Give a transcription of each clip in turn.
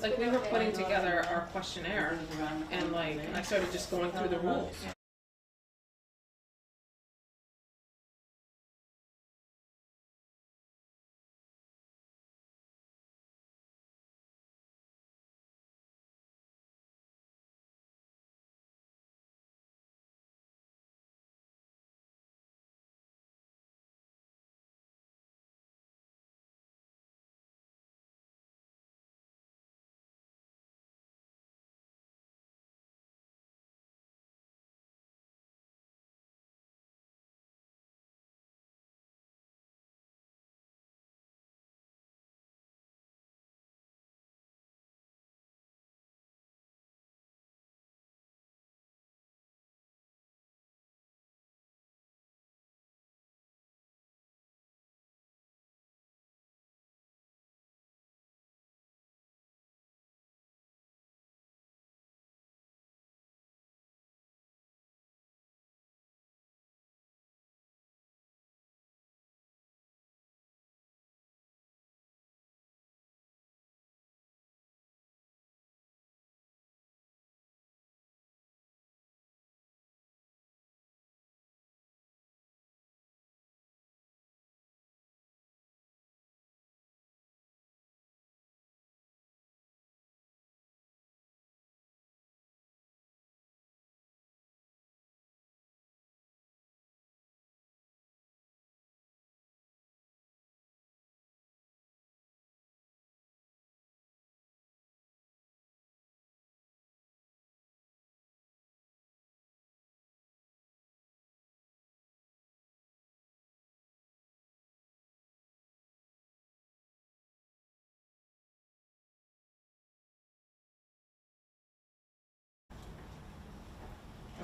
like we were putting together our questionnaire, and like I started just going through the rules.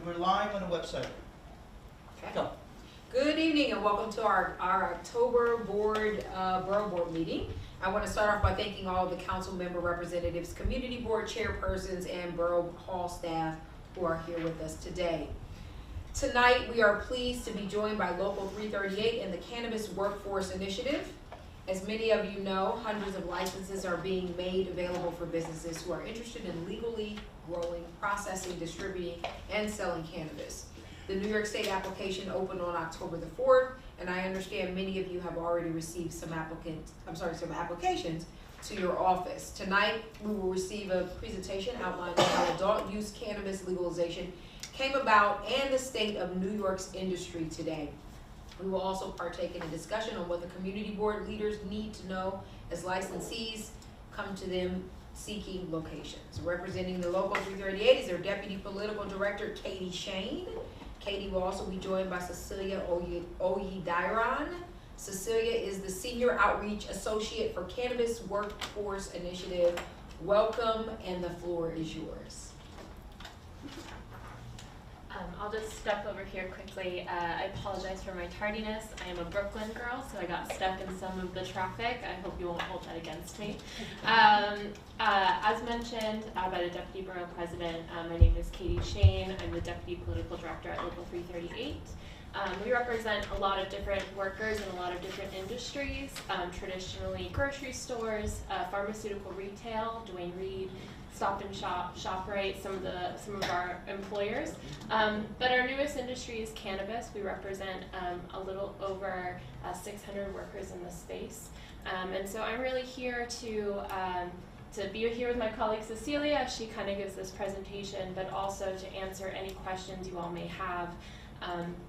We're live on the website. Okay. Go. Good evening and welcome to our October Borough Board meeting. I want to start off by thanking all of the council member representatives, community board chairpersons, and Borough Hall staff who are here with us today. Tonight, we are pleased to be joined by Local 338 and the Cannabis Workforce Initiative. As many of you know, hundreds of licenses are being made available for businesses who are interested in legally growing, processing, distributing, and selling cannabis. The New York State application opened on October the 4th, and I understand many of you have already received some applications to your office. Tonight, we will receive a presentation outlining how adult use cannabis legalization came about and the state of New York's industry today. We will also partake in a discussion on what the community board leaders need to know as licensees come to them seeking locations. Representing the Local 338 is their Deputy Political Director, Katie Shane. Katie will also be joined by Cecilia Oyediran. Cecilia is the Senior Outreach Associate for Cannabis Workforce Initiative. Welcome, and the floor is yours. I'll just step over here quickly. I apologize for my tardiness. I am a Brooklyn girl, so I got stuck in some of the traffic. I hope you won't hold that against me. As mentioned by the Deputy Borough President, my name is Katie Shane. I'm the Deputy Political Director at Local 338. We represent a lot of different workers in a lot of different industries, traditionally grocery stores, pharmaceutical retail, Duane Reade, Stop and Shop, ShopRite, some of our employers. But our newest industry is cannabis. We represent a little over 600 workers in this space. And so I'm really here to be here with my colleague Cecilia. She kind of gives this presentation, but also to answer any questions you all may have.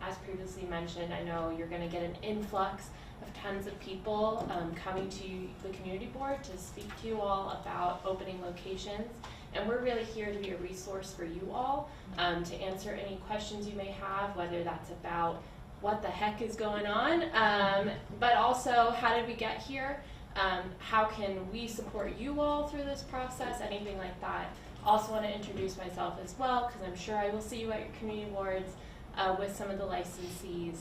As previously mentioned, I know you're going to get an influx of tons of people coming to the community board to speak to you all about opening locations, and we're really here to be a resource for you all to answer any questions you may have, whether that's about what the heck is going on, but also how did we get here, how can we support you all through this process, anything like that. Also want to introduce myself as well, because I'm sure I will see you at your community boards with some of the licensees.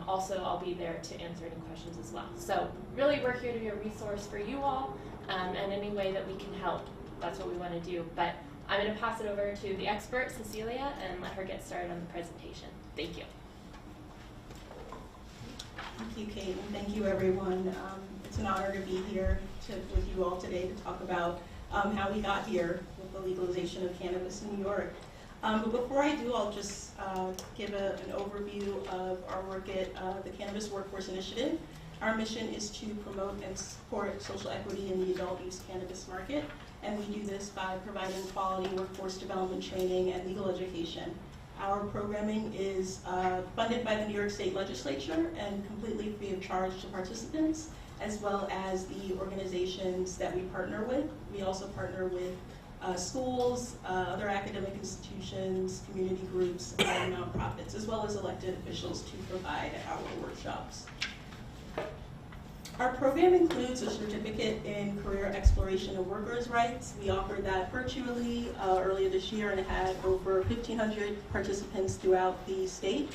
Also, I'll be there to answer any questions as well. So really, we're here to be a resource for you all, and any way that we can help, that's what we want to do. But I'm going to pass it over to the expert, Cecilia, and let her get started on the presentation. Thank you. Thank you, Kate, and thank you, everyone. It's an honor to be here with you all today to talk about how we got here with the legalization of cannabis in New York. But before I do, I'll just give an overview of our work at the Cannabis Workforce Initiative. Our mission is to promote and support social equity in the adult use cannabis market, and we do this by providing quality workforce development training and legal education. Our programming is funded by the New York State Legislature and completely free of charge to participants, as well as the organizations that we partner with. We also partner with schools, other academic institutions, community groups, and nonprofits, as well as elected officials to provide our workshops. Our program includes a certificate in career exploration and workers' rights. We offered that virtually earlier this year and had over 1,500 participants throughout the state.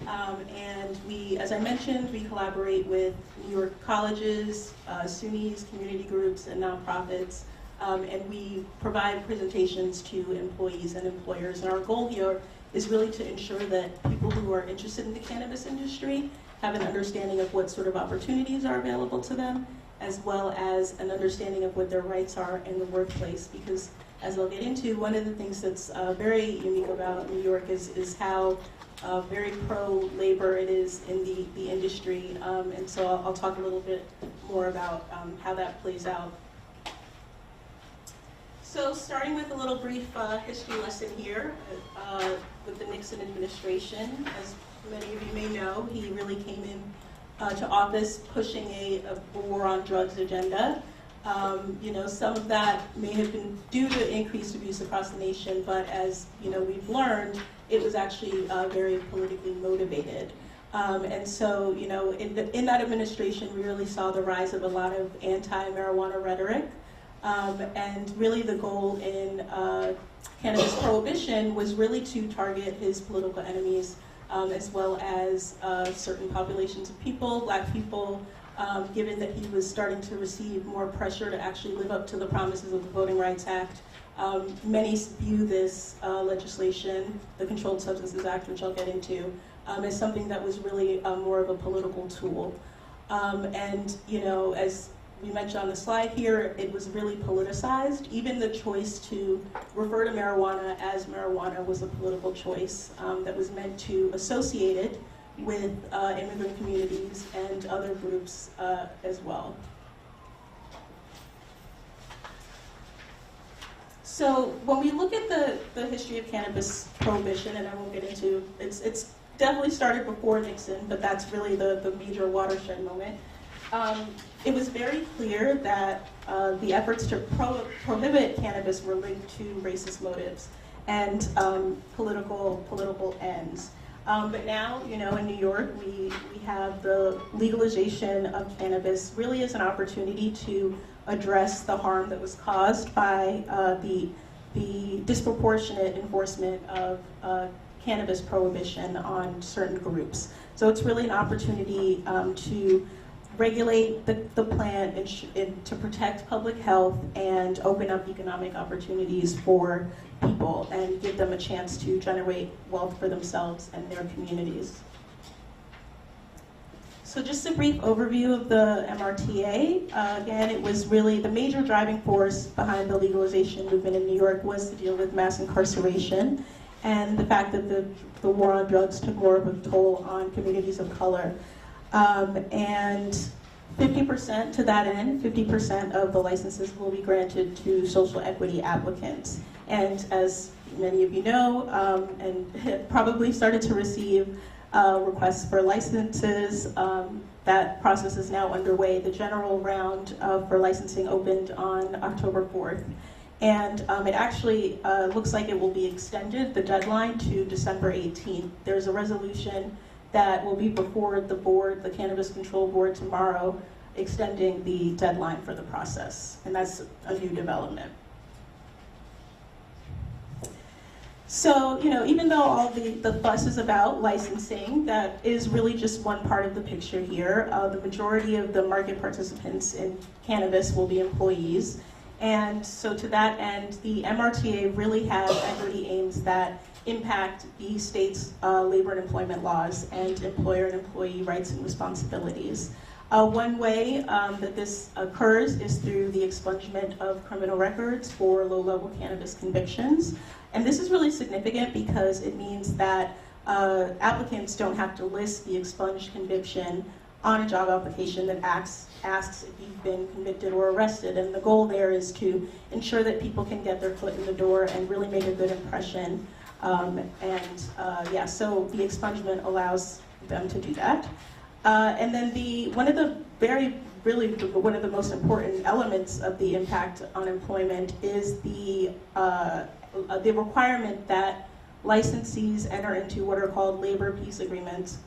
And we, as I mentioned, we collaborate with New York colleges, SUNYs, community groups, and nonprofits. And we provide presentations to employees and employers. And our goal here is really to ensure that people who are interested in the cannabis industry have an understanding of what sort of opportunities are available to them, as well as an understanding of what their rights are in the workplace. Because as I'll get into, one of the things that's very unique about New York is how very pro-labor it is in the industry. And so I'll talk a little bit more about how that plays out. So starting with a little brief history lesson here with the Nixon administration. As many of you may know, he really came in to office pushing a war on drugs agenda. You know, some of that may have been due to increased abuse across the nation, but as you know, we've learned, it was actually very politically motivated. And so, you know, in that administration, we really saw the rise of a lot of anti-marijuana rhetoric. And really the goal in cannabis prohibition was really to target his political enemies, as well as certain populations of people, Black people, given that he was starting to receive more pressure to actually live up to the promises of the Voting Rights Act. Many view this legislation, the Controlled Substances Act, which I'll get into, as something that was really more of a political tool. And, you know, as we mentioned on the slide here, it was really politicized. Even the choice to refer to marijuana as marijuana was a political choice that was meant to associate it with immigrant communities and other groups as well. So when we look at the history of cannabis prohibition, and I won't get into, it's definitely started before Nixon, but that's really the major watershed moment. It was very clear that the efforts to prohibit cannabis were linked to racist motives and political ends. But now, you know, in New York, we have the legalization of cannabis really as an opportunity to address the harm that was caused by the disproportionate enforcement of cannabis prohibition on certain groups. So it's really an opportunity to regulate the plant and to protect public health and open up economic opportunities for people and give them a chance to generate wealth for themselves and their communities. So just a brief overview of the MRTA. Again, it was really the major driving force behind the legalization movement in New York was to deal with mass incarceration and the fact that the war on drugs took more of a toll on communities of color. And 50% to that end, 50% of the licenses will be granted to social equity applicants. And as many of you know, and probably started to receive requests for licenses, that process is now underway. The general round for licensing opened on October 4th. And it actually looks like it will be extended, the deadline, to December 18th. There's a resolution that will be before the board, the Cannabis Control Board, tomorrow, extending the deadline for the process. And that's a new development. So, you know, even though all the fuss is about licensing, that is really just one part of the picture here. The majority of the market participants in cannabis will be employees. And so to that end, the MRTA really has equity aims that impact the state's labor and employment laws and employer and employee rights and responsibilities. One way that this occurs is through the expungement of criminal records for low-level cannabis convictions. And this is really significant because it means that applicants don't have to list the expunged conviction on a job application that asks if you've been convicted or arrested. And the goal there is to ensure that people can get their foot in the door and really make a good impression. So the expungement allows them to do that. And then one of the most important elements of the impact on employment is the requirement that licensees enter into what are called labor peace agreements.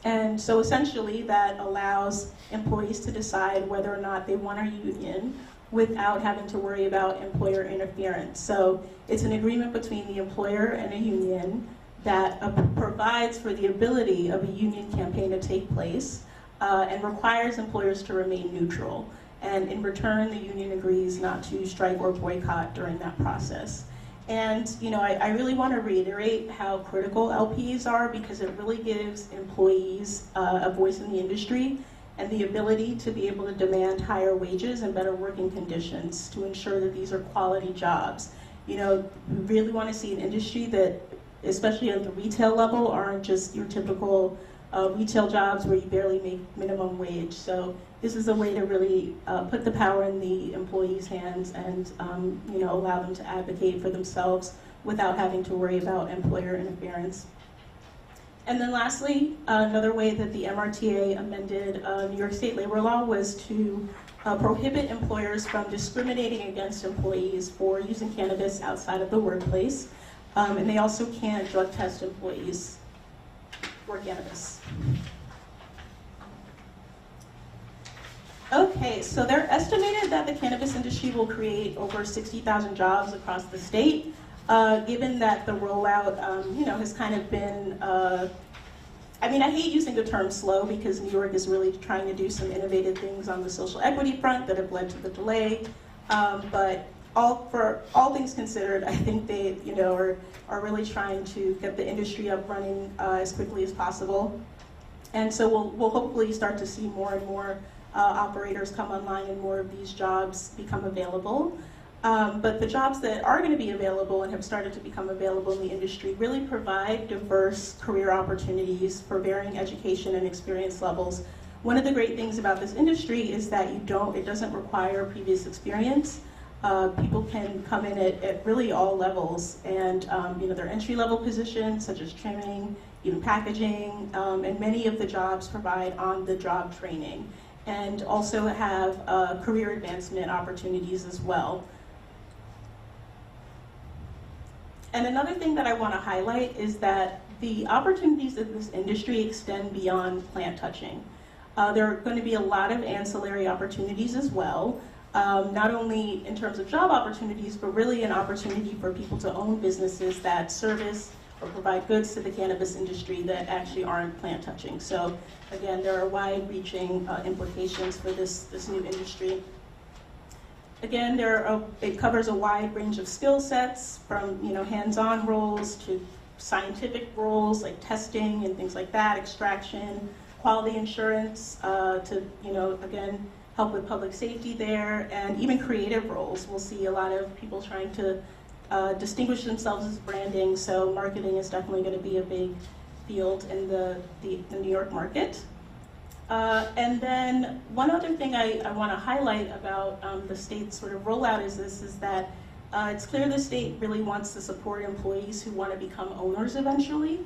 And so essentially that allows employees to decide whether or not they want a union without having to worry about employer interference. So it's an agreement between the employer and a union that provides for the ability of a union campaign to take place and requires employers to remain neutral. And in return, the union agrees not to strike or boycott during that process. And I really want to reiterate how critical LPs are, because it really gives employees a voice in the industry and the ability to be able to demand higher wages and better working conditions to ensure that these are quality jobs. We really want to see an industry that, especially at the retail level, aren't just your typical retail jobs where you barely make minimum wage. So this is a way to really put the power in the employees' hands and allow them to advocate for themselves without having to worry about employer interference. And then lastly, another way that the MRTA amended New York State labor law was to prohibit employers from discriminating against employees for using cannabis outside of the workplace. And they also can't drug test employees for cannabis. Okay, so they're estimated that the cannabis industry will create over 60,000 jobs across the state. Given that the rollout, has kind of been, I hate using the term slow because New York is really trying to do some innovative things on the social equity front that have led to the delay. But for all things considered, I think they, are really trying to get the industry up running as quickly as possible. And so we'll hopefully start to see more and more operators come online and more of these jobs become available. But the jobs that are going to be available and have started to become available in the industry really provide diverse career opportunities for varying education and experience levels. One of the great things about this industry is that it doesn't require previous experience. People can come in at really all levels, and their entry-level positions such as trimming, even packaging, and many of the jobs provide on-the-job training and also have career advancement opportunities as well. And another thing that I want to highlight is that the opportunities in this industry extend beyond plant touching. There are going to be a lot of ancillary opportunities as well, not only in terms of job opportunities, but really an opportunity for people to own businesses that service or provide goods to the cannabis industry that actually aren't plant touching. So again, there are wide-reaching implications for this new industry. Again, it covers a wide range of skill sets, from hands-on roles to scientific roles like testing and things like that, extraction, quality assurance, to again help with public safety there, and even creative roles. We'll see a lot of people trying to distinguish themselves as branding. So marketing is definitely going to be a big field in the New York market. And then one other thing I want to highlight about the state's sort of rollout is that it's clear the state really wants to support employees who want to become owners eventually,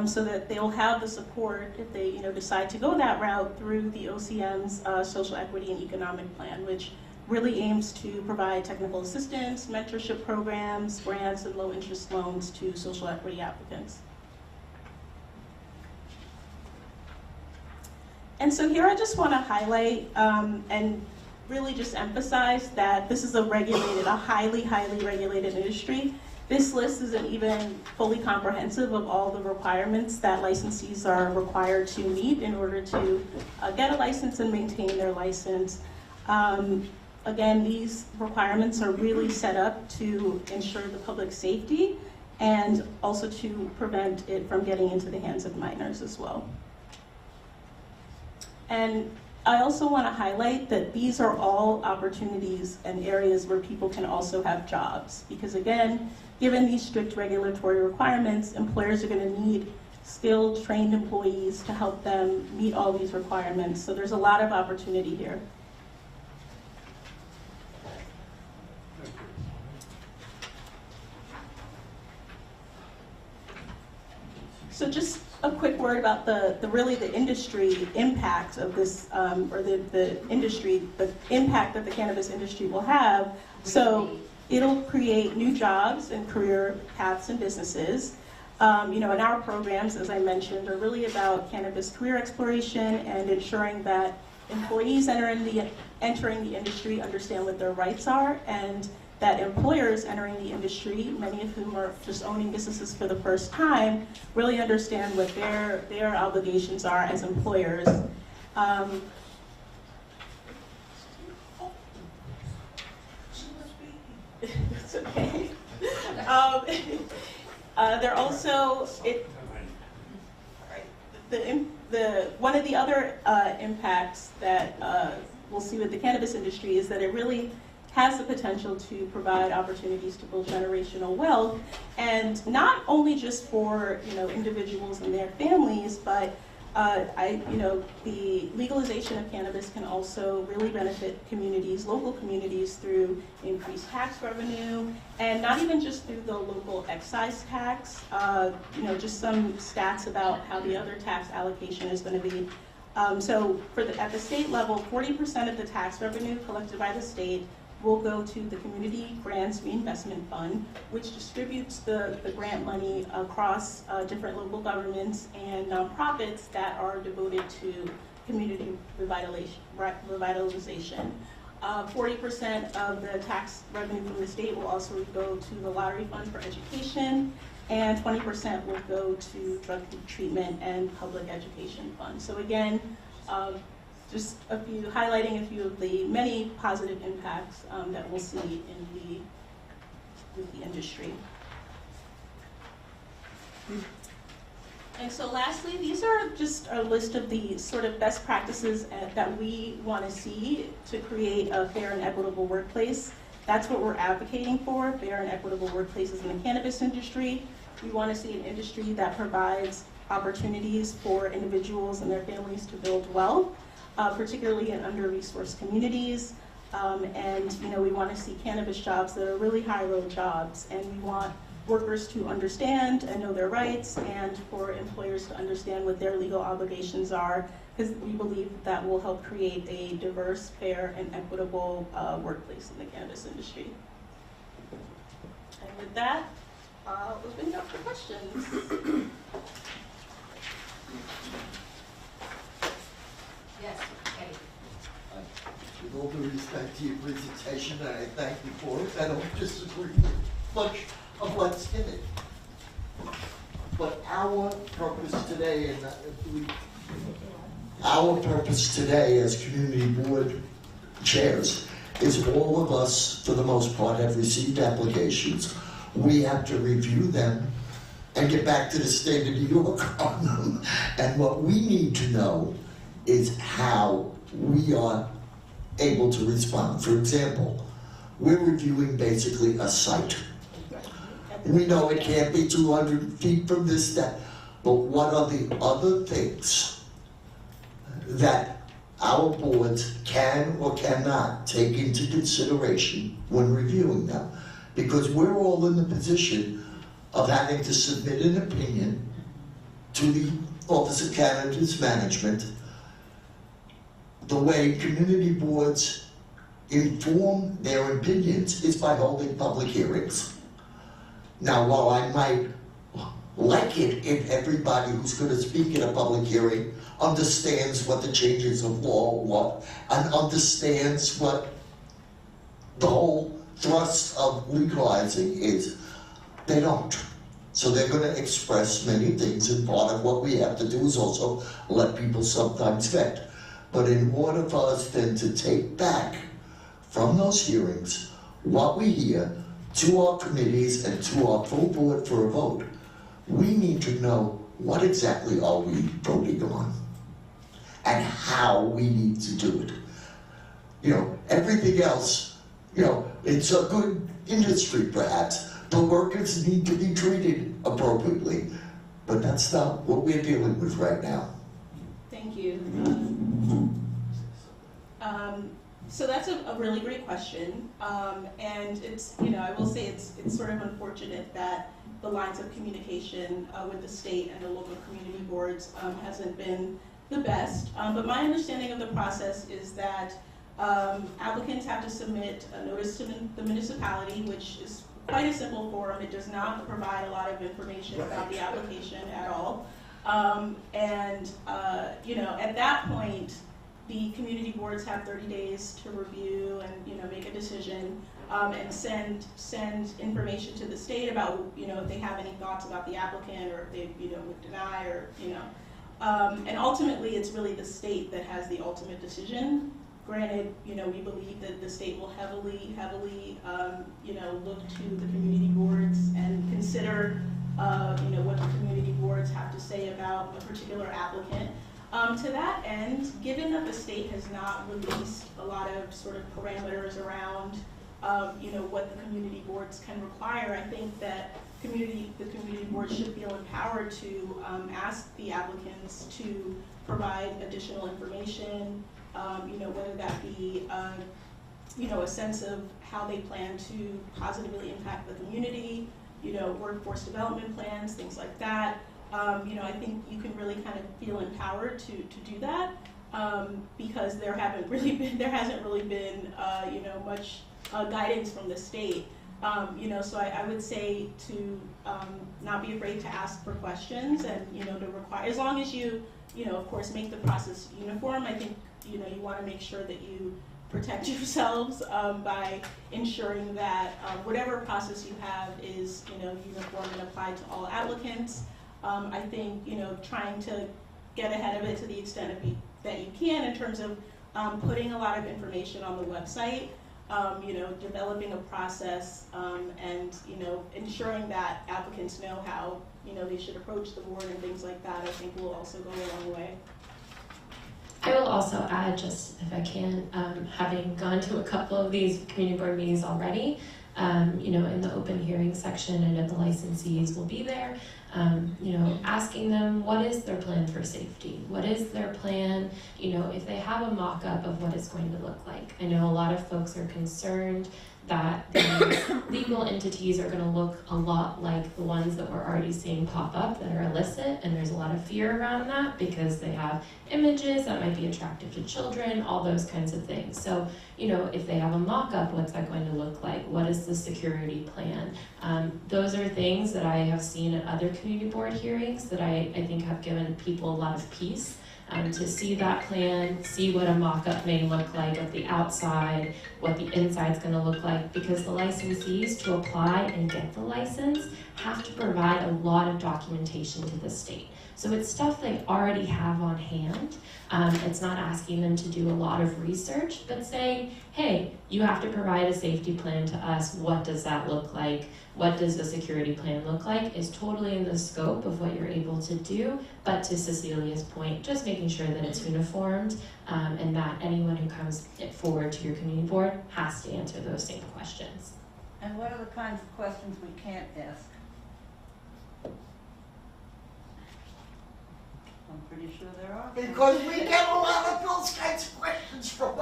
so that they'll have the support if they decide to go that route through the OCM's Social Equity and Economic Plan, which really aims to provide technical assistance, mentorship programs, grants, and low-interest loans to social equity applicants. And so here I just want to highlight and really just emphasize that this is a highly, highly regulated industry. This list isn't even fully comprehensive of all the requirements that licensees are required to meet in order to get a license and maintain their license. Again, these requirements are really set up to ensure the public safety and also to prevent it from getting into the hands of minors as well. And I also want to highlight that these are all opportunities and areas where people can also have jobs. Because again, given these strict regulatory requirements, employers are going to need skilled, trained employees to help them meet all these requirements. So there's a lot of opportunity here. So just a quick word about the industry impact of this, or the impact that the cannabis industry will have. So it'll create new jobs and career paths and businesses. And our programs, as I mentioned, are really about cannabis career exploration and ensuring that employees entering the industry understand what their rights are, and that employers entering the industry, many of whom are just owning businesses for the first time, really understand what their obligations are as employers. It's okay. They're also, one of the other impacts that we'll see with the cannabis industry is that it really has the potential to provide opportunities to build generational wealth, and not only just for individuals and their families, but the legalization of cannabis can also really benefit communities, local communities, through increased tax revenue, and not even just through the local excise tax. Just some stats about how the other tax allocation is going to be. So at the state level, 40% of the tax revenue collected by the state will go to the Community Grants Reinvestment Fund, which distributes the grant money across different local governments and nonprofits that are devoted to community revitalization. 40% of the tax revenue from the state will also go to the Lottery Fund for Education, and 20% will go to drug treatment and public education funds. So again, just highlighting a few of the many positive impacts that we'll see with the industry. And so lastly, these are just a list of the sort of best practices that we want to see to create a fair and equitable workplace. That's what we're advocating for, fair and equitable workplaces in the cannabis industry. We want to see an industry that provides opportunities for individuals and their families to build wealth, particularly in under-resourced communities. And we want to see cannabis jobs that are really high-road jobs, and we want workers to understand and know their rights, and for employers to understand what their legal obligations are, because we believe that will help create a diverse, fair, and equitable workplace in the cannabis industry. And with that, I'll open it up for questions. Yes, Eddie. With all due respect to your presentation, and I thank you for it, I don't disagree with much of what's in it. But our purpose today, our purpose today as community board chairs is all of us, for the most part, have received applications. We have to review them and get back to the state of New York on them. And what we need to know is how we are able to respond. For example, we're reviewing basically a site. We know it can't be 200 feet from this, that, but what are the other things that our boards can or cannot take into consideration when reviewing them? Because we're all in the position of having to submit an opinion to the Office of Cannabis Management. The way community boards inform their opinions is by holding public hearings. Now, while I might like it if everybody who's going to speak in a public hearing understands what the changes of law are and understands what the whole thrust of legalizing is, they don't. So they're going to express many things, and part of what we have to do is also let people sometimes vent. But in order for us then to take back from those hearings what we hear to our committees and to our full board for a vote, we need to know what exactly are we voting on. and how we need to do it. You know, everything else, you know, it's a good industry perhaps, but workers need to be treated appropriately. But that's not what we're dealing with right now. Thank you. So that's a really great question, and it's, you know, I will say it's sort of unfortunate that the lines of communication with the state and the local community boards hasn't been the best. But my understanding of the process is that applicants have to submit a notice to the municipality, which is quite a simple form. It does not provide a lot of information about the application at all. You know, at that point, the community boards have 30 days to review and, you know, make a decision and send information to the state about, you know, if they have any thoughts about the applicant or if they, you know, would deny or, you know. And ultimately, it's really the state that has the ultimate decision. Granted, you know, we believe that the state will heavily, you know, look to the community boards and consider, you know, what the community boards have to say about a particular applicant. To that end, given that the state has not released a lot of sort of parameters around, you know, what the community boards can require, I think that the community boards should feel empowered to ask the applicants to provide additional information, you know, whether that be, you know, a sense of how they plan to positively impact the community, you know, workforce development plans, things like that. You know, I think you can really kind of feel empowered to do that because there hasn't really been, you know, much guidance from the state. You know, so I would say to not be afraid to ask for questions and, you know, to require, as long as you know, of course, make the process uniform. I think, you know, you want to make sure that you protect yourselves by ensuring that whatever process you have is, you know, uniform and applied to all applicants. I think, you know, trying to get ahead of it to the extent that you can in terms of putting a lot of information on the website, you know, developing a process and, you know, ensuring that applicants know how, you know, they should approach the board and things like that, I think will also go a long way. I will also add, just if I can, having gone to a couple of these community board meetings already, you know, in the open hearing section, and the licensees will be there, you know, asking them what is their plan for safety, what is their plan, you know, if they have a mock-up of what it's going to look like. I know a lot of folks are concerned that these legal entities are going to look a lot like the ones that we're already seeing pop up that are illicit, and there's a lot of fear around that because they have images that might be attractive to children, all those kinds of things. So, you know, if they have a mock-up, what's that going to look like? What is the security plan? Those are things that I have seen at other community board hearings that I think have given people a lot of peace. To see that plan, see what a mock-up may look like of the outside, what the inside's going to look like, because the licensees, to apply and get the license, have to provide a lot of documentation to the state. So it's stuff they already have on hand. It's not asking them to do a lot of research, but saying, hey, you have to provide a safety plan to us. What does that look like? What does the security plan look like? Is totally in the scope of what you're able to do, but to Cecilia's point, just making sure that it's uniformed and that anyone who comes forward to your community board has to answer those same questions. And what are the kinds of questions we can't ask? I'm pretty sure there are. Because we get a lot of those kinds of questions from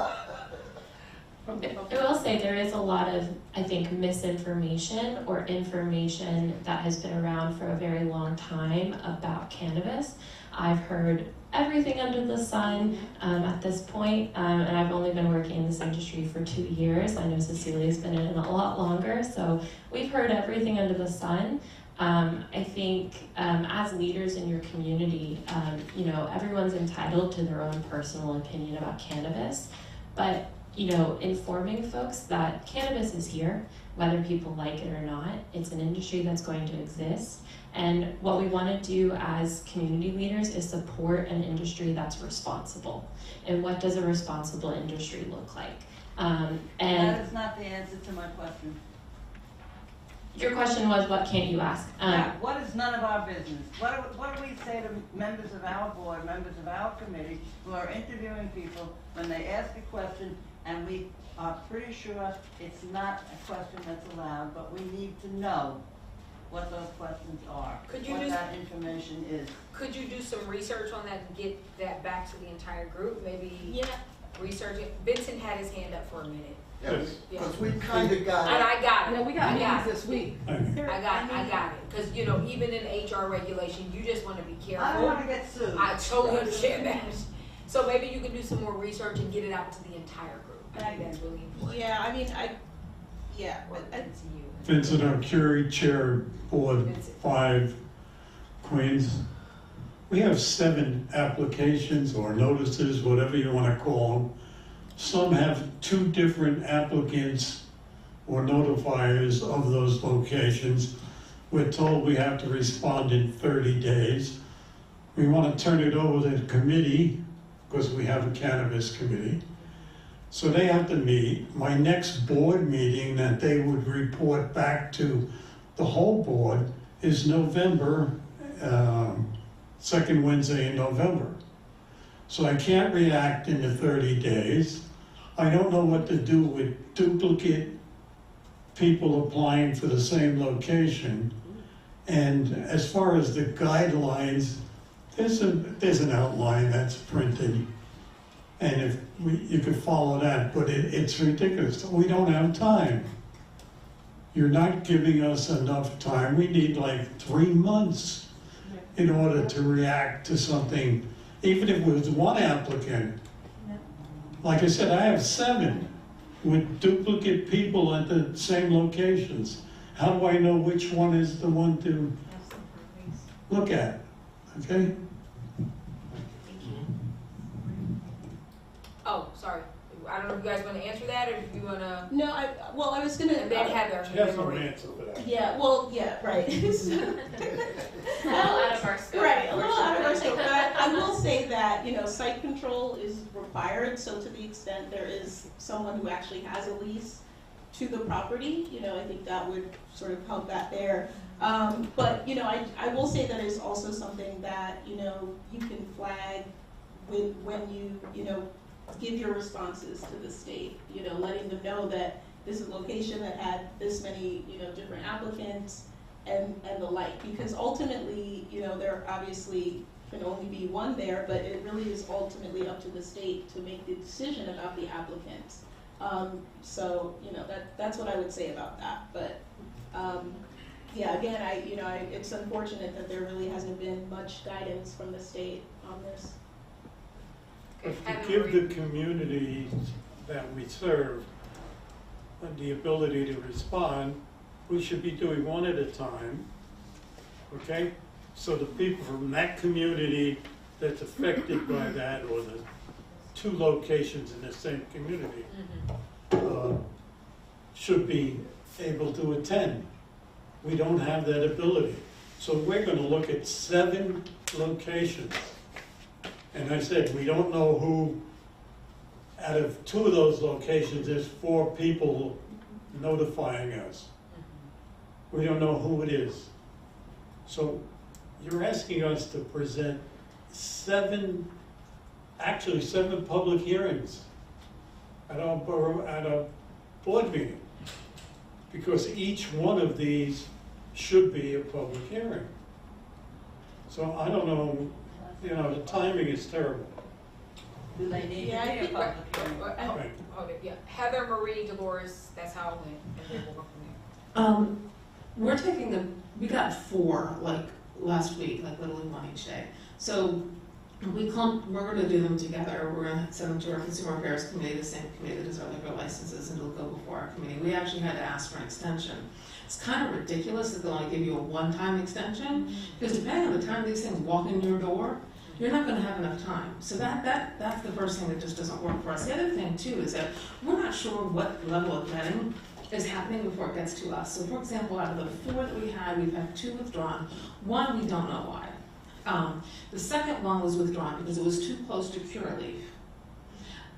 I will say there is a lot of, I think, misinformation or information that has been around for a very long time about cannabis. I've heard everything under the sun at this point, and I've only been working in this industry for 2 years. I know Cecilia's been in it a lot longer, so we've heard everything under the sun. I think as leaders in your community, you know, everyone's entitled to their own personal opinion about cannabis, but you know, informing folks that cannabis is here, whether people like it or not. It's an industry that's going to exist. And what we want to do as community leaders is support an industry that's responsible. And what does a responsible industry look like? And that is not the answer to my question. Your question was, what can't you ask? Yeah, what is none of our business? What do we say to members of our board, members of our committee who are interviewing people when they ask a question and we are pretty sure it's not a question that's allowed, but we need to know what those questions are, what that information is. Could you do some research on that and get that back to the entire group? Maybe research it. Vincent had his hand up for a minute. Yes, because we kind of got And I got it. Yeah, we got meetings this week. I got it. Because, you know, even in HR regulation, you just want to be careful. I don't want to get sued. I totally understand that. So maybe you can do some more research and get it out to the entire group. I think that's really important. Yeah, I mean, Vincent Arcuri, Chair, Board 5, Queens. We have 7 applications or notices, whatever you want to call them. Some have 2 different applicants or notifiers of those locations. We're told we have to respond in 30 days. We want to turn it over to the committee because we have a cannabis committee. So they have to meet. My next board meeting that they would report back to the whole board is November, 2nd Wednesday in November. So I can't react in the 30 days. I don't know what to do with duplicate people applying for the same location. And as far as the guidelines, there's an outline that's printed. And if you could follow that, but it's ridiculous. We don't have time. You're not giving us enough time. We need like 3 months in order to react to something, even if it was 1 applicant. Like I said, I have 7 with duplicate people at the same locations. How do I know which one is the one to look at? Okay? Oh, sorry. I don't know if you guys want to answer that or if you want to. no, I was gonna. And then Heather. She has no answer for that. Yeah, well, yeah, right. A little out of our scope. Right, a little out of our scope, but I will say that, you know, site control is required, so to the extent there is someone who actually has a lease to the property, you know, I think that would sort of help that there. But, you know, I will say that is also something that, you know, you can flag when you know, give your responses to the state, you know, letting them know that this is a location that had this many, you know, different applicants and the like, because ultimately, you know, there obviously can only be one there, but it really is ultimately up to the state to make the decision about the applicants. So, you know, that's what I would say about that, but, yeah, again, it's unfortunate that there really hasn't been much guidance from the state on this. If to give the communities that we serve the ability to respond, we should be doing 1 at a time, okay? So the people from that community that's affected by that, or the 2 locations in the same community, should be able to attend. We don't have that ability. So we're going to look at 7 locations. And I said, we don't know who, out of 2 of those locations, there's 4 people notifying us. We don't know who it is. So you're asking us to present 7 public hearings at our borough, at a board meeting. Because each one of these should be a public hearing. So I don't know, you know, the timing is terrible. Do they need Yeah, to I be a think- public hearing? Right. Hold it, yeah. Heather, Marie, Dolores, that's how it went. And then we'll go from there. We're taking we got 4 like last week, like literally 1 each day. So we're gonna do them together. We're gonna send them to our Consumer Affairs Committee, the same committee that does our liquor licenses, and it'll go before our committee. We actually had to ask for an extension. It's kind of ridiculous that they'll only give you a 1-time extension, because depending on the time these things walk in your door, you're not gonna have enough time. So that's the first thing that just doesn't work for us. The other thing too is that we're not sure what level of vetting is happening before it gets to us. So for example, out of the 4 that we had, we've had 2 withdrawn. 1, we don't know why. The second one was withdrawn because it was too close to Curaleaf.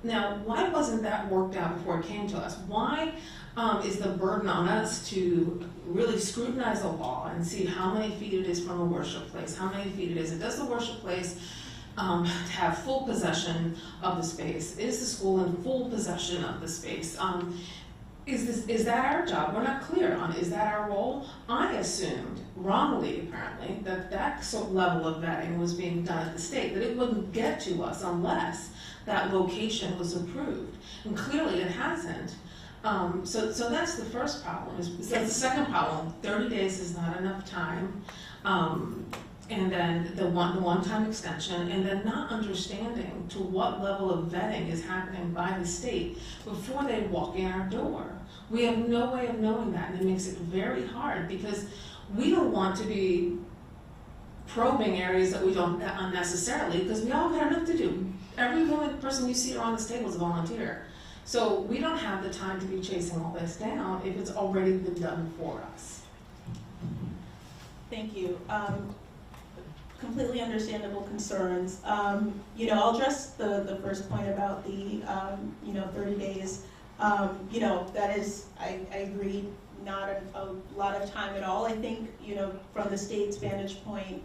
Now, why wasn't that worked out before it came to us? Why is the burden on us to really scrutinize the law and see how many feet it is from a worship place, how many feet it is, and does the worship place have full possession of the space? Is the school in full possession of the space? Is that our job? We're not clear on, is that our role? I assumed, wrongly apparently, that level of vetting was being done at the state, that it wouldn't get to us unless that location was approved. And clearly it hasn't. So that's the first problem. The second problem, 30 days is not enough time. And then the one-time extension, and then not understanding to what level of vetting is happening by the state before they walk in our door. We have no way of knowing that, and it makes it very hard because we don't want to be probing areas that we don't unnecessarily, because we all got enough to do. Every person you see around this table is a volunteer. So we don't have the time to be chasing all this down if it's already been done for us. Thank you. Completely understandable concerns. I'll address the first point about the 30 days. That is, I agree, not a lot of time at all. I think, from the state's vantage point,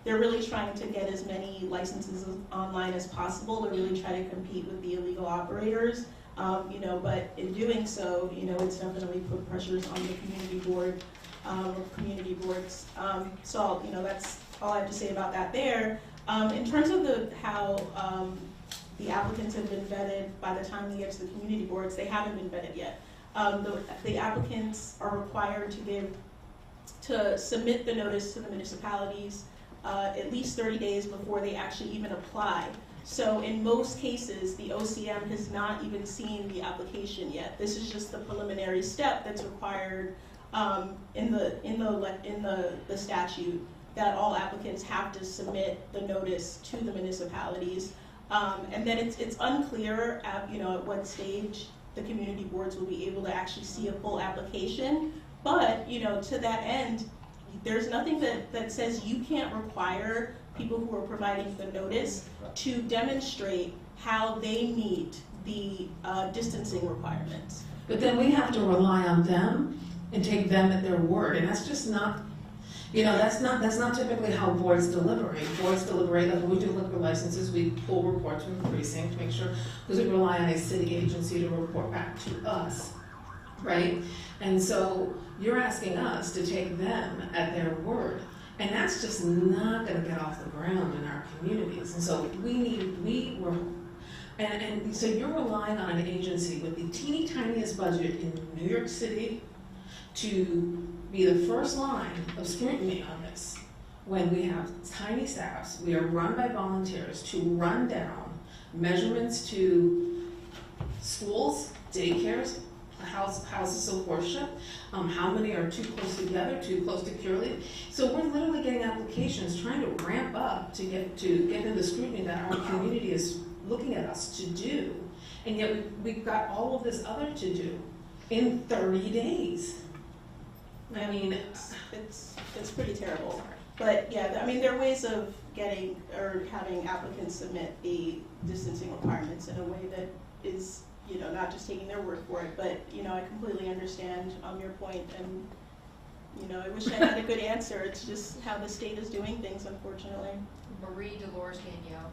they're really trying to get as many licenses online as possible to really try to compete with the illegal operators. But in doing so, it's definitely put pressures on the community board, or community boards. So, that's all I have to say about that there. In terms of how the applicants have been vetted by the time they get to the community boards, they haven't been vetted yet. The applicants are required to submit the notice to the municipalities at least 30 days before they actually even apply. So in most cases, the OCM has not even seen the application yet. This is just the preliminary step that's required in the statute, that all applicants have to submit the notice to the municipalities. And then it's unclear at what stage the community boards will be able to actually see a full application. But to that end, there's nothing that says you can't require people who are providing the notice to demonstrate how they meet the distancing requirements. But then we have to rely on them and take them at their word, and that's just not, that's not typically how boards deliberate. Boards deliberate, like when we do liquor licenses, we pull reports from the precinct to make sure, because we rely on a city agency to report back to us, right? And so you're asking us to take them at their word, and that's just not going to get off the ground in our communities. And so and so you're relying on an agency with the teeny tiniest budget in New York City to be the first line of scrutiny on this, when we have tiny staffs, we are run by volunteers to run down measurements to schools, daycares, houses of worship, how many are too close together, too close to Curaleaf. So we're literally getting applications trying to ramp up to get in the scrutiny that our community is looking at us to do, and yet we've got all of this other to do in 30 days. I mean, it's pretty terrible. But yeah, I mean, there are ways of getting or having applicants submit the distancing requirements in a way that is, not just taking their word for it, but, I completely understand your point, and, I wish I had a good answer. It's just how the state is doing things, unfortunately. Marie Dolores Danielle.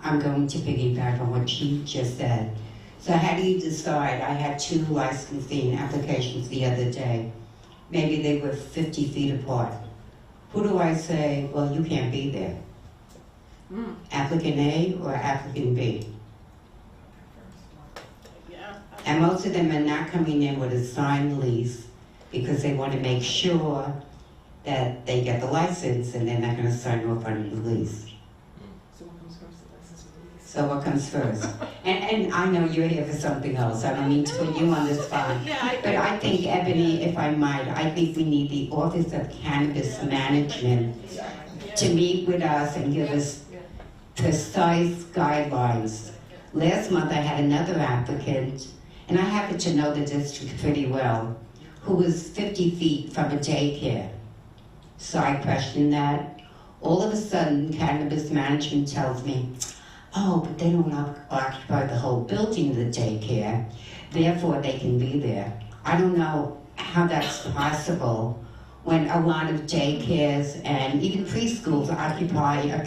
I'm going to piggyback on what Chief just said. So how do you decide? I had 2 licensing applications the other day. Maybe they were 50 feet apart. Who do I say, well, you can't be there? Applicant A or applicant B? Yeah. And most of them are not coming in with a signed lease because they want to make sure that they get the license and they're not going to sign off on the lease. so what comes first, the license or the lease? So what comes first? And I know you're here for something else. I don't mean to put you on the spot. But I think, Ebony, if I might, I think we need the Office of Cannabis Management to meet with us and give us precise guidelines. Last month I had another applicant, and I happen to know the district pretty well, who was 50 feet from a daycare. So I questioned that. All of a sudden, Cannabis Management tells me, oh, but they don't occupy the whole building, the daycare, therefore they can be there. I don't know how that's possible when a lot of daycares and even preschools occupy a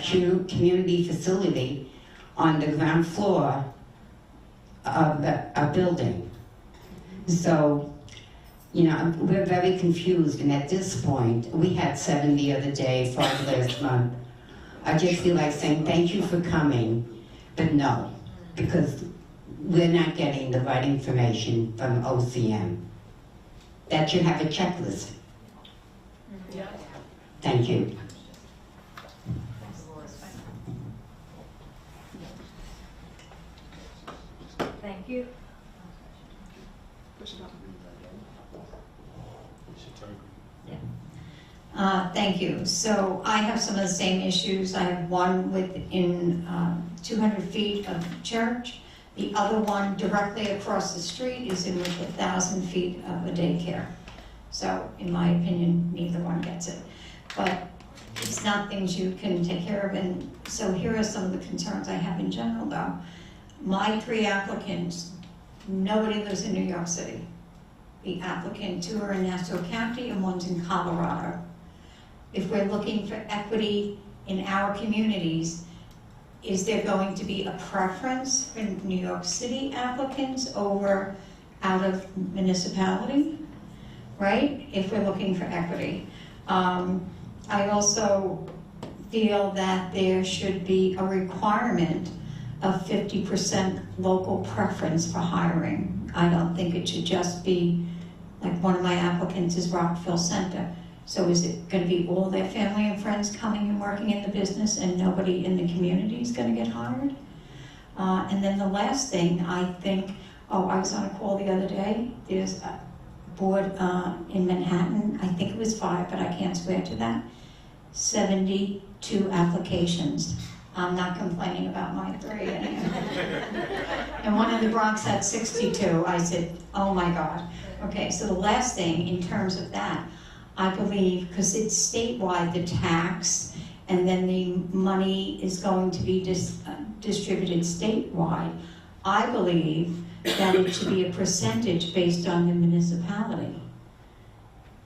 community facility on the ground floor of a building. So, you know, we're very confused, and at this point, we had 7 the other day, 5 last month. I just feel like saying thank you for coming, but no, because we're not getting the right information from OCM. That you have a checklist. Yeah. Thank you. Thank you. Thank you. So I have some of the same issues. I have one within 200 feet of the church. The other one directly across the street is in within 1,000 feet of a daycare. So in my opinion, neither one gets it. But it's not things you can take care of. And so here are some of the concerns I have in general though. My 3 applicants, nobody lives in New York City. The applicant, 2 are in Nassau County and 1's in Colorado. If we're looking for equity in our communities, is there going to be a preference for New York City applicants over out of municipality, right? If we're looking for equity. I also feel that there should be a requirement of 50% local preference for hiring. I don't think it should just be, like one of my applicants is Rockville Center. So is it going to be all their family and friends coming and working in the business and nobody in the community is going to get hired? And then the last thing, I think, I was on a call the other day. There's a board in Manhattan, I think it was 5, but I can't swear to that. 72 applications. I'm not complaining about my 3 anymore. And one in the Bronx had 62. I said, oh my God. Okay, so the last thing in terms of that, I believe, because it's statewide, the tax, and then the money is going to be distributed statewide, I believe that it should be a percentage based on the municipality.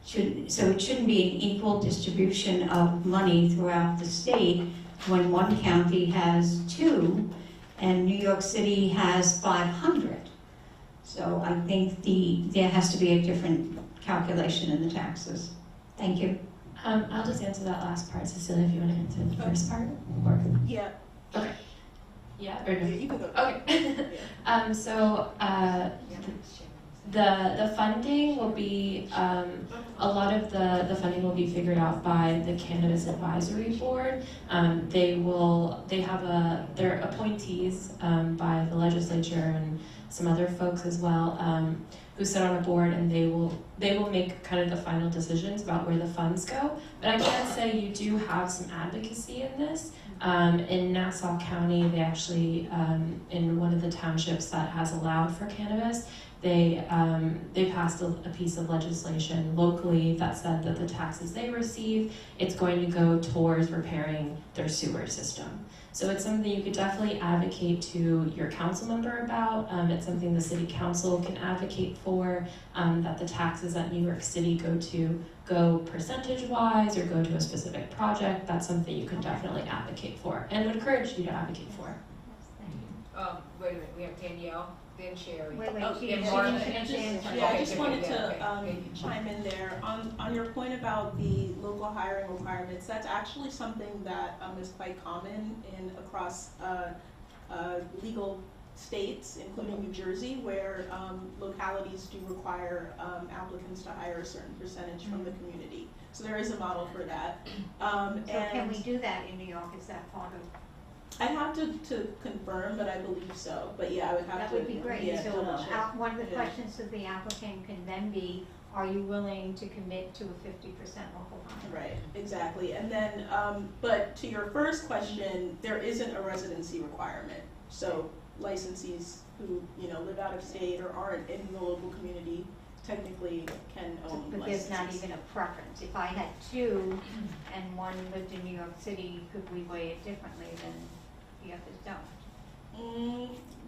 So it shouldn't be an equal distribution of money throughout the state when one county has 2 and New York City has 500. So I think there has to be a different calculation in the taxes. Thank you. I'll just answer that last part, Cecilia, if you want to answer the first part. Or... Yeah. Okay. Yeah, or no? Yeah, you can go. Okay. The funding will be, a lot of the funding will be figured out by the Cannabis Advisory Board. They're appointees by the legislature and some other folks as well, who sit on a board, and they will make kind of the final decisions about where the funds go. But I can say you do have some advocacy in this. In Nassau County, they actually, in one of the townships that has allowed for cannabis, they passed a piece of legislation locally that said that the taxes they receive, it's going to go towards repairing their sewer system. So it's something you could definitely advocate to your council member about. It's something the city council can advocate for, that the taxes that New York City go percentage-wise or go to a specific project. That's something you can definitely advocate for and would encourage you to advocate for. Wait a minute, we have Danielle, then Sherry. Wait, I just wanted to chime in there. On your point about the local hiring requirements, that's actually something that is quite common across legal states, including New Jersey, where localities do require applicants to hire a certain percentage from the community. So there is a model for that. So can we do that in New York? Is that part of? I'd have to confirm, but I believe so. But yeah, I would have to. That would be great. Yeah, So one of the Yeah. questions of the applicant can then be, are you willing to commit to a 50% local content? Right, exactly. And then, but to your first question, there isn't a residency requirement. So licensees who, live out of state or aren't in the local community technically can own But licenses. there's not even a preference. If I had 2 and one lived in New York City, could we weigh it differently than the others don't?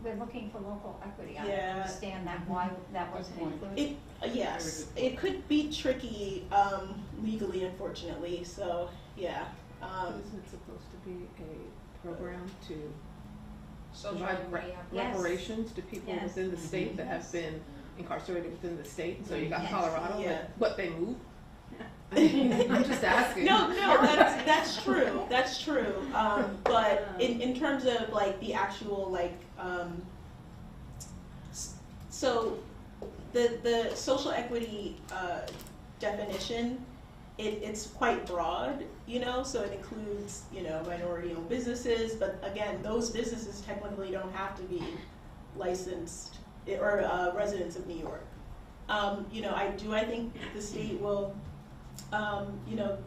We're looking for local equity. I Yeah. don't understand that, why that wasn't included. Yes, it could be tricky legally, unfortunately, so, yeah. Isn't it supposed to be a program to Social provide equity. Yes. reparations to people Yes. within the state that have Yes. been incarcerated within the state? So you got Yes. Colorado, Yeah. but they moved. I'm just asking. No, that's true, that's true. But in terms of like the actual like, so the social equity definition, it's quite broad, you know, so it includes, you know, minority-owned businesses, but again, those businesses technically don't have to be licensed or residents of New York. You know, I think the state will, you know,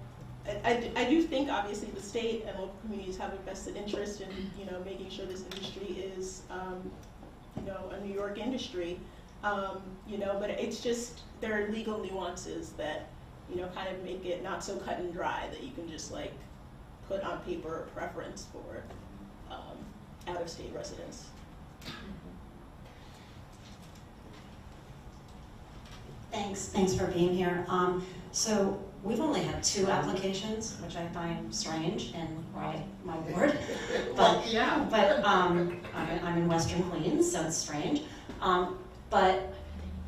I do think obviously the state and local communities have a vested interest in, you know, making sure this industry is, you know, a New York industry, you know, but it's just, there are legal nuances that, you know, kind of make it not so cut and dry that you can just like put on paper a preference for out-of-state residents. Thanks for being here. So we've only had 2 applications, which I find strange in my ward. But yeah, I'm in Western Queens, so it's strange. But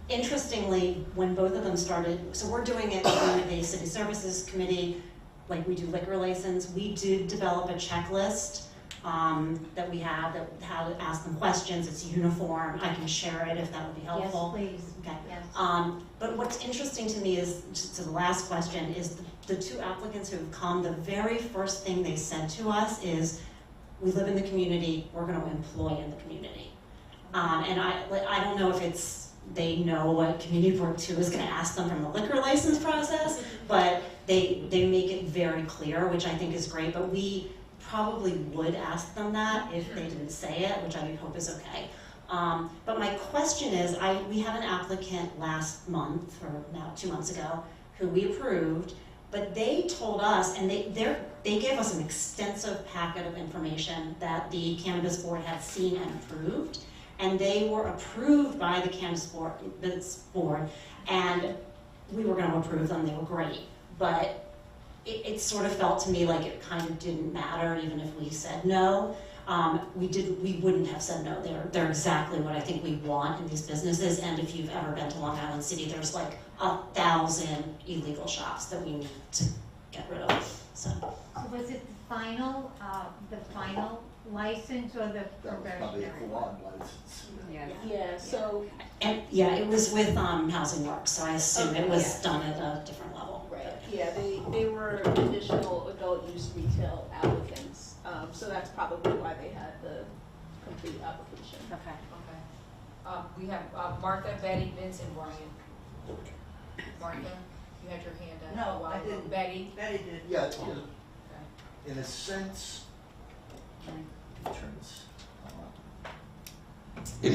interestingly, when both of them started, so we're doing it in a city services committee, like we do liquor license. We did develop a checklist that we have, that how to ask them questions. It's uniform. I can share it if that would be helpful. Yes, please. Okay. Yes. But what's interesting to me is, just to the last question, is the 2 applicants who have come, the very first thing they said to us is, we live in the community, we're going to employ in the community. And I don't know if it's, they know what Community Board 2 is going to ask them from the liquor license process, but they make it very clear, which I think is great, but we probably would ask them that if they didn't say it, which I hope is okay. But my question is, we had an applicant last month, or now 2 months ago, who we approved, but they told us, and they gave us an extensive packet of information that the Cannabis Board had seen and approved, and they were approved by the Cannabis Board, and we were going to approve them, they were great, but it sort of felt to me like it kind of didn't matter even if we said no. We wouldn't have said no. They're exactly what I think we want in these businesses. And if you've ever been to Long Island City, there's like 1,000 illegal shops that we need to get rid of. So was it the final license or the That was probably a probationary? full-on license. Yeah, so. and yeah, it was with Housing Works, so I assume it was done at a different level. Right, yeah, they were additional adult use retail applicants, so that's probably why they had the complete application. Okay. We have Martha, Betty, Vince, and Brian. Martha, you had your hand up. No, a while I ago. didn't. Betty? Betty did. Yeah, Okay. in a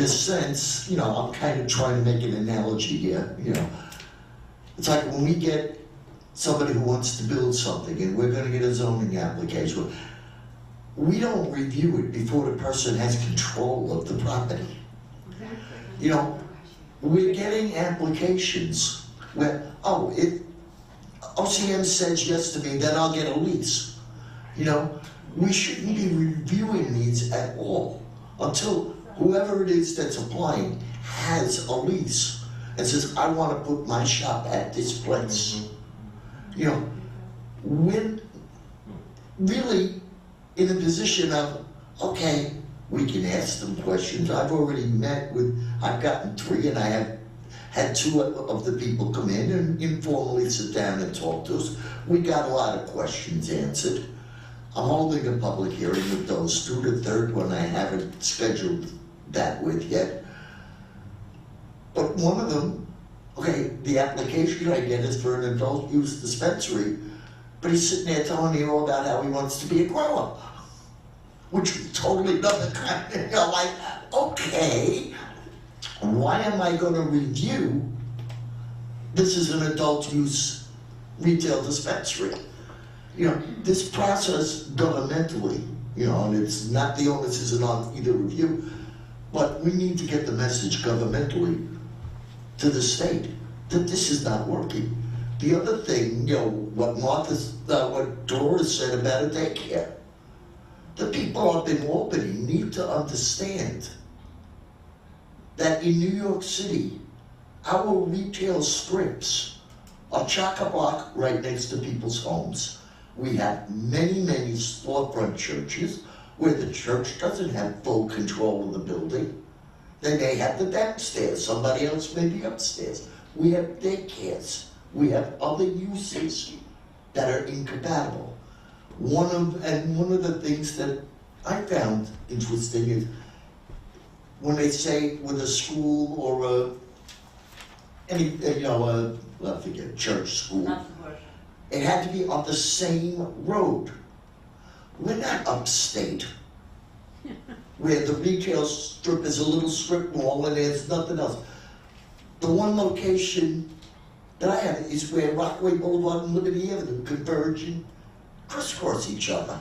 sense, you know, I'm kind of trying to make an analogy here, you know. It's like when we get somebody who wants to build something and we're gonna get a zoning application, we don't review it before the person has control of the property. You know, we're getting applications where, OCM says yes to me, then I'll get a lease. You know, we shouldn't be reviewing these at all until whoever it is that's applying has a lease and says, I want to put my shop at this place. You know, we're really in a position of, okay, we can ask them questions. I've already I've gotten 3 and I have had 2 of the people come in and informally sit down and talk to us. We got a lot of questions answered. I'm holding a public hearing with those 2. The third one I haven't scheduled that with yet. But one of them, okay, the application I get is for an adult use dispensary, but he's sitting there telling me all about how he wants to be a grower, which is totally another kind of, you know, like, okay, why am I going to review this is an adult use retail dispensary? You know, this process governmentally You know, and it's not, the onus isn't on either of you, but we need to get the message governmentally to the state that this is not working. The other thing, you know, what Dolores said about a daycare. The people up in Albany need to understand that in New York City, our retail strips are chock-a-block right next to people's homes. We have many, many storefront churches where the church doesn't have full control of the building. They may have the downstairs, somebody else may be upstairs. We have daycares, we have other uses that are incompatible. One of the things that I found interesting is when they say with a school or I forget, church, school, it had to be on the same road. We're not upstate, where the retail strip is a little strip mall and there's nothing else. The one location that I have is where Rockaway Boulevard and Liberty Avenue converge and crisscross each other.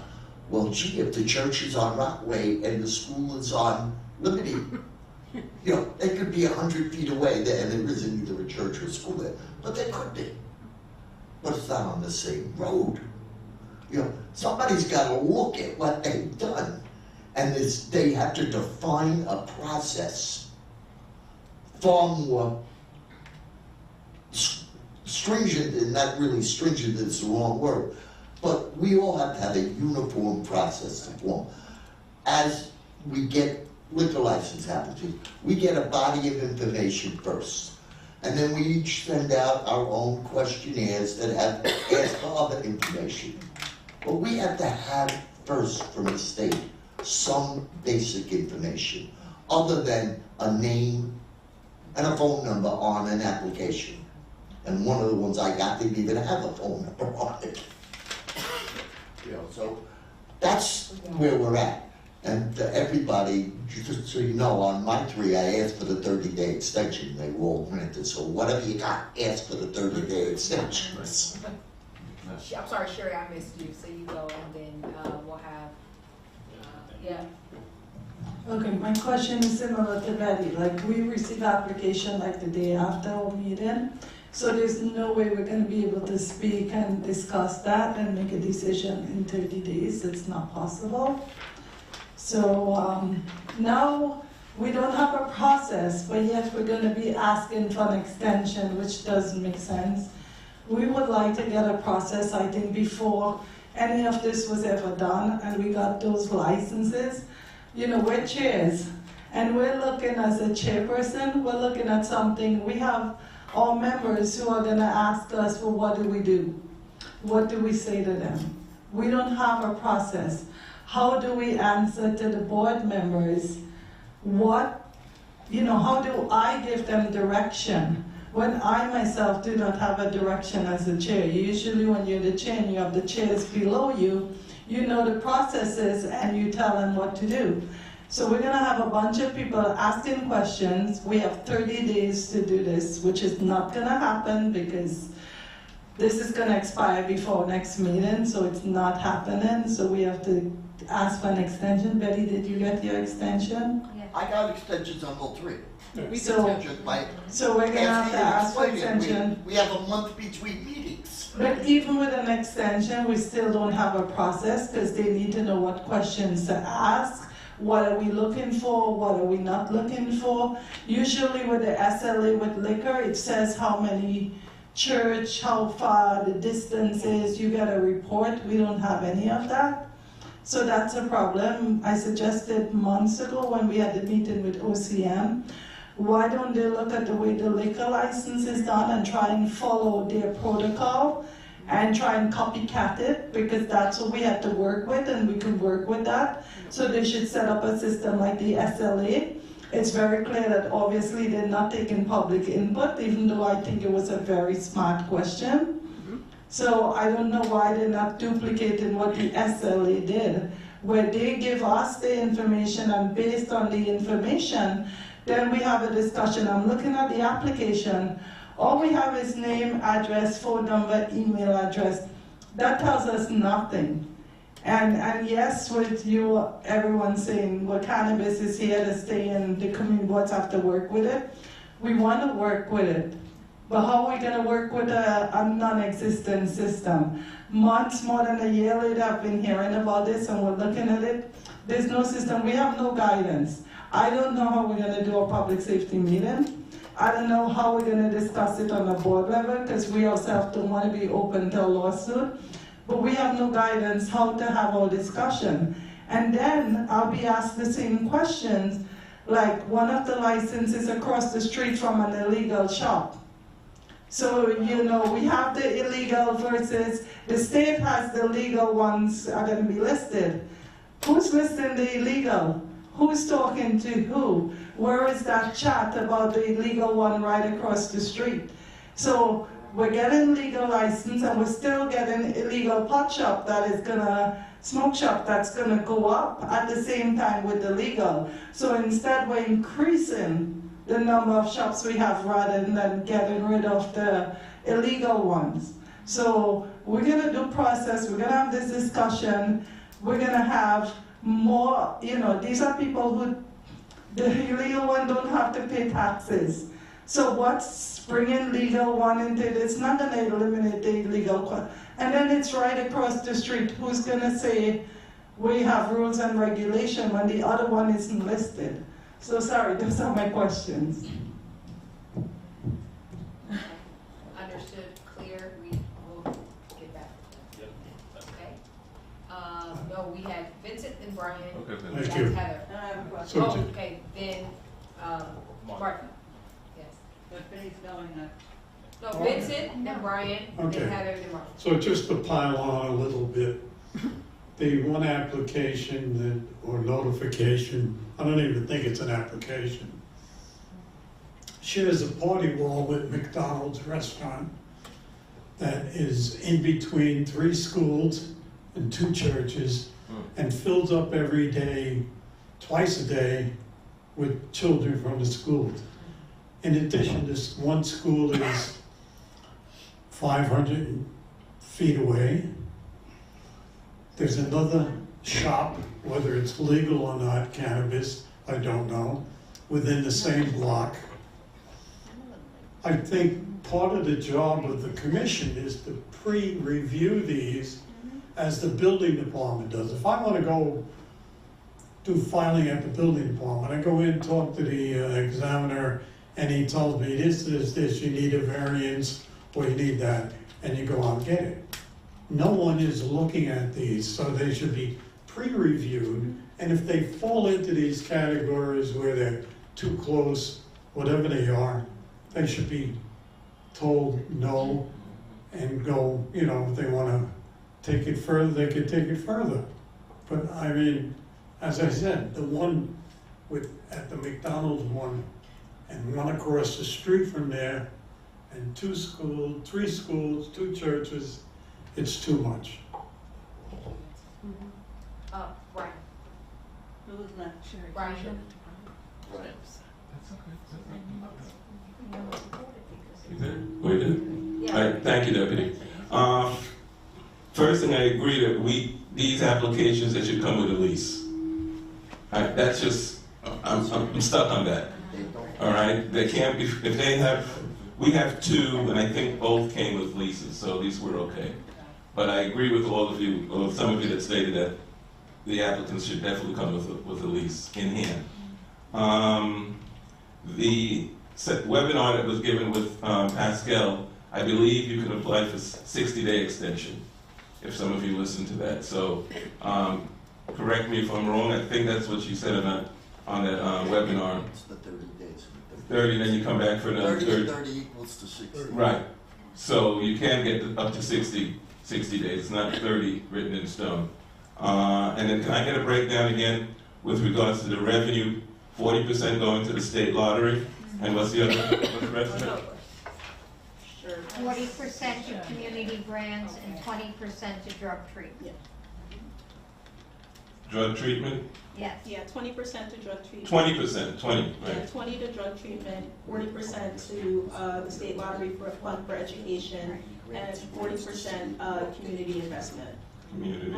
Well, gee, if the church is on Rockaway and the school is on Liberty, you know, they could be 100 feet away there, and there isn't either a church or a school there, but they could be. But it's not on the same road. You know, somebody's got to look at what they've done, and they have to define a process far more stringent, and not really stringent, it's the wrong word, but we all have to have a uniform process to form. As we get liquor license applications, we get a body of information first. And then we each send out our own questionnaires that have asked for other information. But we have to have first from the state some basic information other than a name and a phone number on an application. And one of the ones I got didn't even have a phone number on it. You know, so that's where we're at. And everybody, just so you know, on my 3, I asked for the 30-day extension. They were all granted. So whatever you got, ask for the 30-day extension. I'm sorry, Sherry, I missed you. So you go, and then we'll have, yeah. Okay, my question is similar to Betty. Like, we receive application like the day after our meeting. So there's no way we're going to be able to speak and discuss that and make a decision in 30 days. It's not possible. So now we don't have a process, but yet we're going to be asking for an extension, which doesn't make sense. We would like to get a process, I think, before any of this was ever done and we got those licenses. You know, we're chairs, and we're looking as a chairperson, we're looking at something. We have our members who are going to ask us, well, what do we do? What do we say to them? We don't have a process. How do we answer to the board members? What, you know, how do I give them direction when I myself do not have a direction as a chair? Usually when you're the chair and you have the chairs below you, you know the processes and you tell them what to do. So we're gonna have a bunch of people asking questions. We have 30 days to do this, which is not gonna happen because this is gonna expire before next meeting, so it's not happening. So we have to ask for an extension. Betty, did you get your extension? Yeah. I got extensions on all 3. So we're gonna have to ask for extension. We have a month between meetings. But even with an extension, we still don't have a process because they need to know what questions to ask. What are we looking for? What are we not looking for? Usually with the SLA with liquor, it says how many church, how far the distance is. You get a report. We don't have any of that. So that's a problem. I suggested months ago when we had the meeting with OCM, why don't they look at the way the liquor license is done and try and follow their protocol and try and copycat it, because that's what we had to work with and we can work with that. So they should set up a system like the SLA. It's very clear that obviously they're not taking public input, even though I think it was a very smart question. So I don't know why they're not duplicating what the SLA did, where they give us the information and based on the information, then we have a discussion. I'm looking at the application. All we have is name, address, phone number, email address. That tells us nothing. And yes, with you, everyone saying, well, cannabis is here to stay and the community boards have to work with it. We want to work with it. But how are we going to work with a non-existent system? Months, more than a year later, I've been hearing about this and we're looking at it. There's no system. We have no guidance. I don't know how we're going to do a public safety meeting. I don't know how we're going to discuss it on a board level because we ourselves don't want to be open to a lawsuit. But we have no guidance how to have our discussion. And then I'll be asked the same questions, like one of the licenses across the street from an illegal shop. So, you know, we have the illegal versus the state has the legal ones are going to be listed. Who's listing the illegal? Who's talking to who? Where is that chat about the illegal one right across the street? So we're getting legal license and we're still getting illegal pot shop that is gonna, smoke shop that's gonna go up at the same time with the legal. So instead we're increasing the number of shops we have rather than getting rid of the illegal ones. So we're gonna do process, we're gonna have this discussion, we're gonna have more, you know, these are people who, the illegal one don't have to pay taxes. So what's bringing legal one into it? It's not gonna eliminate the illegal one. And then it's right across the street. Who's gonna say we have rules and regulation when the other one isn't listed? So sorry, those are my questions. Understood, clear, we will get back. Okay? No, we had Vincent and Brian. Okay, We Thank had you. Heather. And I have a question. So Oh, to- okay, then, Martha. Yes. But Vinny's going next. No, Vincent, then Brian, Okay. then Heather, then Martha. So just to pile on a little bit, the one application that, or notification, I don't even think it's an application, shares a party wall with McDonald's restaurant that is in between 3 schools and 2 churches and fills up every day, twice a day, with children from the schools. In addition, this one school is 500 feet away. There's another shop, whether it's legal or not, cannabis, I don't know, within the same block. I think part of the job of the commission is to pre-review these as the building department does. If I want to go do filing at the building department, I go in, talk to the examiner, and he tells me this, you need a variance, or you need that, and you go out and get it. No one is looking at these, so they should be pre-reviewed, and if they fall into these categories where they're too close, whatever they are, they should be told no and go, you know, if they want to take it further, they can take it further. But I mean, as I said, the one at the McDonald's one, and one across the street from there, and 2 schools, 3 schools, 2 churches, it's too much. Brian. Who was next? Brian. You did? We did? Yeah. All right, thank you, Deputy. First thing, I agree that these applications, they should come with a lease. That's just, I'm stuck on that. All right, they can't be, if they have, we have 2, and I think both came with leases, so at least we're okay. But I agree with all of you, or some of you that stated that the applicants should definitely come with a lease in hand. The webinar that was given with Pascal, I believe you can apply for 60-day extension, if some of you listened to that. So correct me if I'm wrong, I think that's what you said on that webinar. It's the 30 days. 30, then you come back for another 30. 30 equals to 60. Right. So you can get up to 60 days. It's not 30 written in stone. And then can I get a breakdown again with regards to the revenue? 40% going to the state lottery, and what's the rest of it? 40% to community grants and 20% to drug treatment. Drug treatment? Yes. Yeah, 20% to drug treatment. 20%, 20, Yeah, right? 20 to drug treatment, 40% to the state lottery for fund for education, and 40% community investment. Community.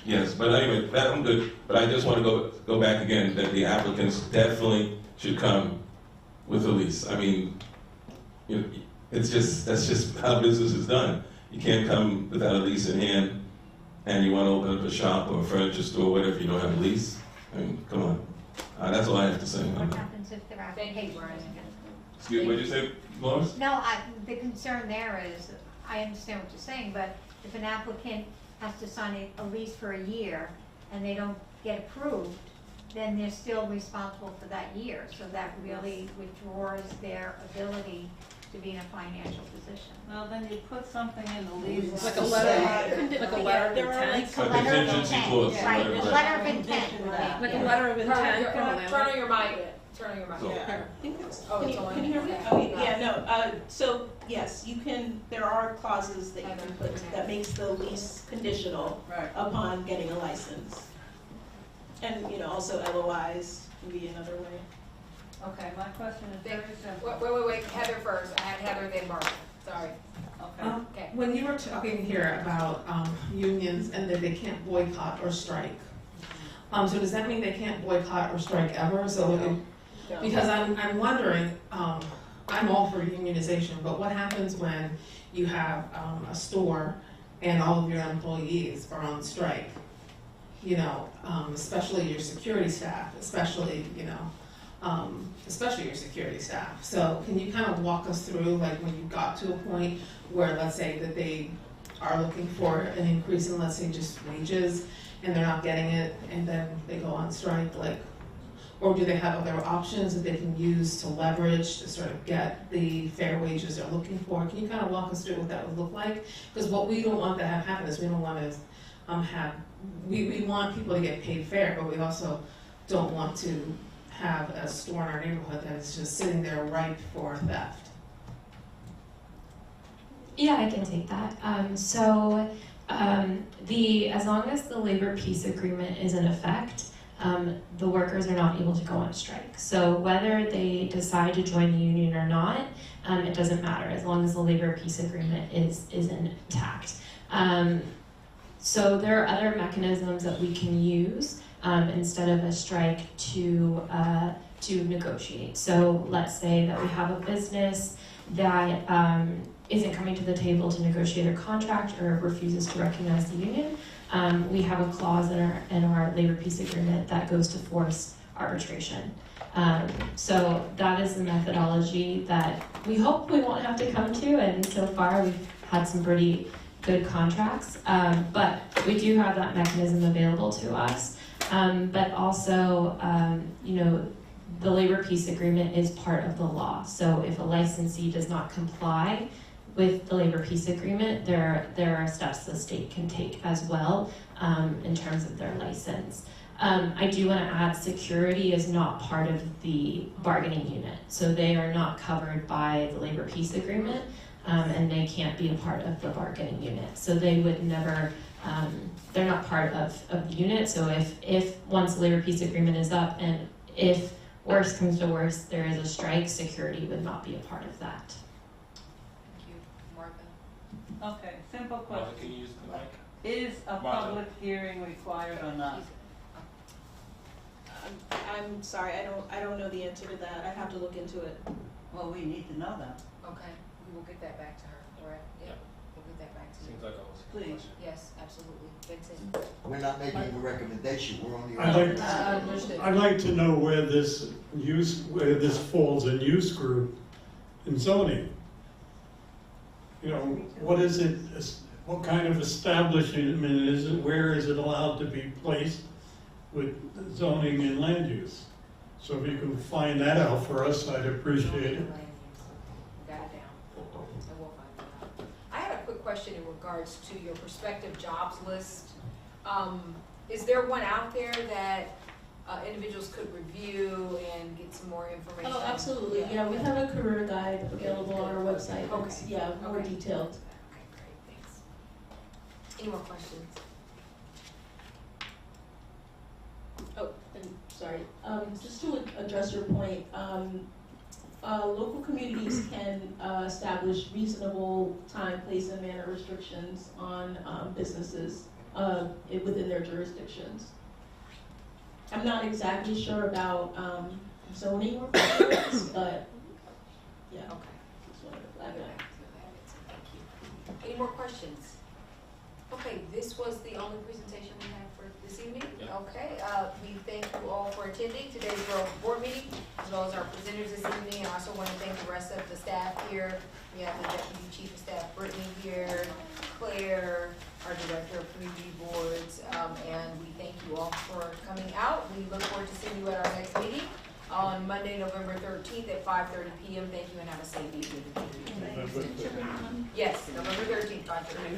Yes, but anyway, that I'm good. But I just want to go back again that the applicants definitely should come with a lease. I mean, you know, that's just how business is done. You can't come without a lease in hand, and you want to open up a shop or a furniture store, whatever. You don't have a lease. I mean, come on. That's all I have to say. What happens if their application Excuse, what did you say, Lois? No, the concern there is, I understand what you're saying, but if an applicant has to sign a lease for a year and they don't get approved, then they're still responsible for that year. So that really withdraws their ability to be in a financial position. Well, then you put something in the lease. Like a letter, like a letter of intent. A contingency clause. Right, a letter of intent. Like a letter of intent. Turn on your mic. Turn on your mic. Yeah. I think it's, Oh, can it's you, on. can you hear me? Oh, yeah, no, so, yes, you can, there are clauses that you can put, that makes the lease conditional Right. upon getting a license. And, you know, also LOIs can be another way. Okay, my question is very simple. Wait, Heather first. I had Heather, then Martha. Sorry. Okay. Okay. When you were talking here about unions and that they can't boycott or strike, so does that mean they can't boycott or strike ever? So, because I'm wondering, I'm all for unionization, but what happens when you have a store and all of your employees are on strike? You know, especially your security staff, especially your security staff. So can you kind of walk us through, like, when you got to a point where, let's say, that they are looking for an increase in, let's say, just wages, and they're not getting it, and then they go on strike, like, or do they have other options that they can use to leverage to sort of get the fair wages they're looking for? Can you kind of walk us through what that would look like? Because what we don't want to have happen is we don't want to we want people to get paid fair, but we also don't want to have a store in our neighborhood that is just sitting there ripe for theft. Yeah, I can take that. As long as the labor peace agreement is in effect, the workers are not able to go on strike. So whether they decide to join the union or not, it doesn't matter as long as the labor peace agreement is intact. So there are other mechanisms that we can use instead of a strike to negotiate. So let's say that we have a business that isn't coming to the table to negotiate a contract or refuses to recognize the union. We have a clause in our labor peace agreement that goes to force arbitration. So that is the methodology that we hope we won't have to come to, and so far we've had some pretty good contracts, but we do have that mechanism available to us. But also, the labor peace agreement is part of the law. So if a licensee does not comply with the labor peace agreement, there are steps the state can take as well in terms of their license. I do want to add, security is not part of the bargaining unit. So they are not covered by the labor peace agreement, and they can't be a part of the bargaining unit. So they would never, they're not part of the unit. So if once the labor peace agreement is up, and if worse comes to worse, there is a strike, security would not be a part of that. Thank you, Martha. Okay, simple question. Can you use the mic? Is a public hearing required or not? I'm sorry, I don't know the answer to that. I have to look into it. Well, we need to know that. Okay, we will get that back to her, correct? Yeah, we'll get that back to you. Seems like I was. Please. Yes, absolutely. Vincent. We're not making a recommendation, we're only. I'd like to know where this falls in use group in zoning. You know, what is it, what kind of establishment is it, where is it allowed to be placed with zoning and land use? So if you can find that out for us, I'd appreciate it. Got it down. And we'll find it out. I had a quick question in regards to your prospective jobs list. Is there one out there that individuals could review and get some more information? Oh, absolutely. Yeah, we have a career guide available on our website. Okay. It's, yeah, more detailed. Okay, great, thanks. Any more questions? Oh, and sorry. Just to address your point, local communities can establish reasonable time, place, and manner restrictions on businesses within their jurisdictions. I'm not exactly sure about zoning requirements, but yeah. Okay. Just wanted to flag that. Any more questions? Okay, this was the only presentation we have for this evening. Okay, we thank you all for attending today's Borough Board meeting, as well as our presenters this evening. I also want to thank the rest of the staff here. We have the Deputy Chief of Staff, Brittany, here, Claire, our Director of Community Boards, and we thank you all for coming out. We look forward to seeing you at our next meeting on Monday, November 13th at 5:30 p.m. Thank you and have a safe evening. Yes, November 13th, 5:30.